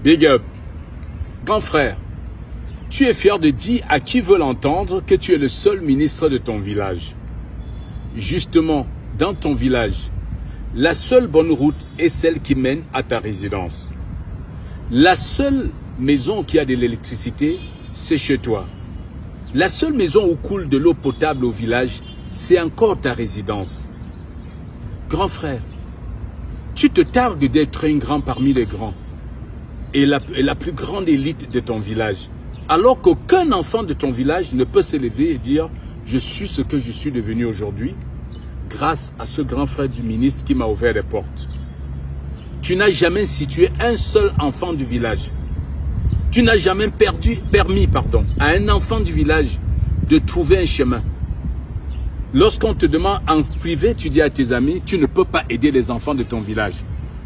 Big up. Grand frère, tu es fier de dire à qui veut l'entendre que tu es le seul ministre de ton village. Justement, dans ton village, la seule bonne route est celle qui mène à ta résidence. La seule maison qui a de l'électricité, c'est chez toi. La seule maison où coule de l'eau potable au village, c'est encore ta résidence. Grand frère, tu te targues d'être un grand parmi les grands et la plus grande élite de ton village, alors qu'aucun enfant de ton village ne peut s'élever et dire « Je suis ce que je suis devenu aujourd'hui grâce à ce grand frère du ministre qui m'a ouvert les portes. » Tu n'as jamais situé un seul enfant du village. Tu n'as jamais permis à un enfant du village de trouver un chemin. Lorsqu'on te demande en privé, tu dis à tes amis, tu ne peux pas aider les enfants de ton village.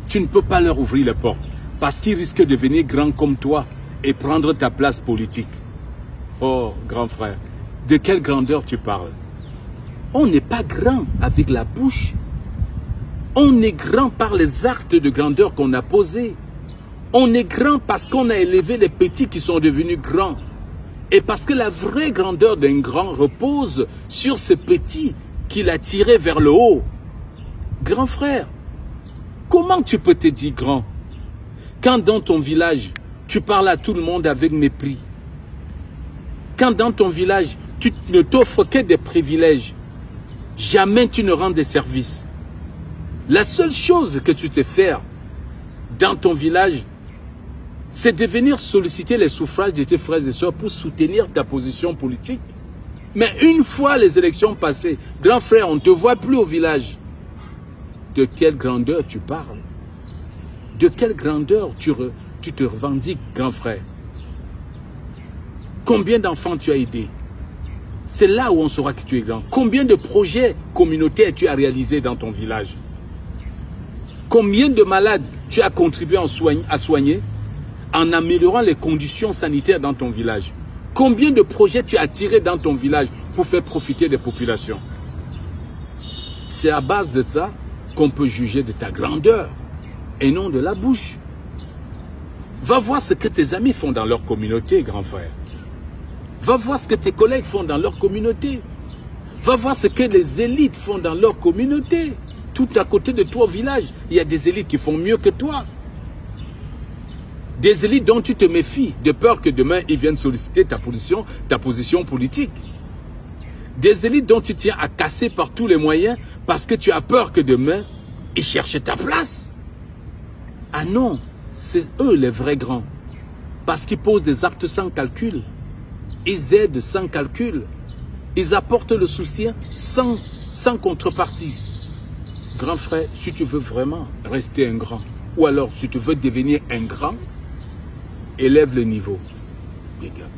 Tu ne peux pas leur ouvrir les portes parce qu'ils risquent de devenir grands comme toi et prendre ta place politique. Oh, grand frère, de quelle grandeur tu parles? On n'est pas grand avec la bouche. On est grand par les actes de grandeur qu'on a posés. On est grand parce qu'on a élevé les petits qui sont devenus grands. Et parce que la vraie grandeur d'un grand repose sur ce petit qu'il a tiré vers le haut. Grand frère, comment tu peux te dire grand quand dans ton village, tu parles à tout le monde avec mépris? Quand dans ton village, tu ne t'offres que des privilèges, jamais tu ne rends des services. La seule chose que tu te fais dans ton village, c'est de venir solliciter les suffrages de tes frères et sœurs pour soutenir ta position politique. Mais une fois les élections passées, grand frère, on ne te voit plus au village. De quelle grandeur tu parles? De quelle grandeur tu te revendiques, grand frère? Combien d'enfants tu as aidé? C'est là où on saura que tu es grand. Combien de projets communautaires tu as réalisés dans ton village? Combien de malades tu as contribué à soigner en améliorant les conditions sanitaires dans ton village? Combien de projets tu as tirés dans ton village pour faire profiter des populations? C'est à base de ça qu'on peut juger de ta grandeur et non de la bouche. Va voir ce que tes amis font dans leur communauté, grand frère. Va voir ce que tes collègues font dans leur communauté. Va voir ce que les élites font dans leur communauté. Tout à côté de toi au village, il y a des élites qui font mieux que toi. Des élites dont tu te méfies, de peur que demain ils viennent solliciter ta position politique. Des élites dont tu tiens à casser par tous les moyens parce que tu as peur que demain ils cherchent ta place. Ah non, c'est eux les vrais grands. Parce qu'ils posent des actes sans calcul. Ils aident sans calcul. Ils apportent le soutien sans contrepartie. Grand frère, si tu veux vraiment rester un grand, ou alors si tu veux devenir un grand, élève le niveau. Les gars.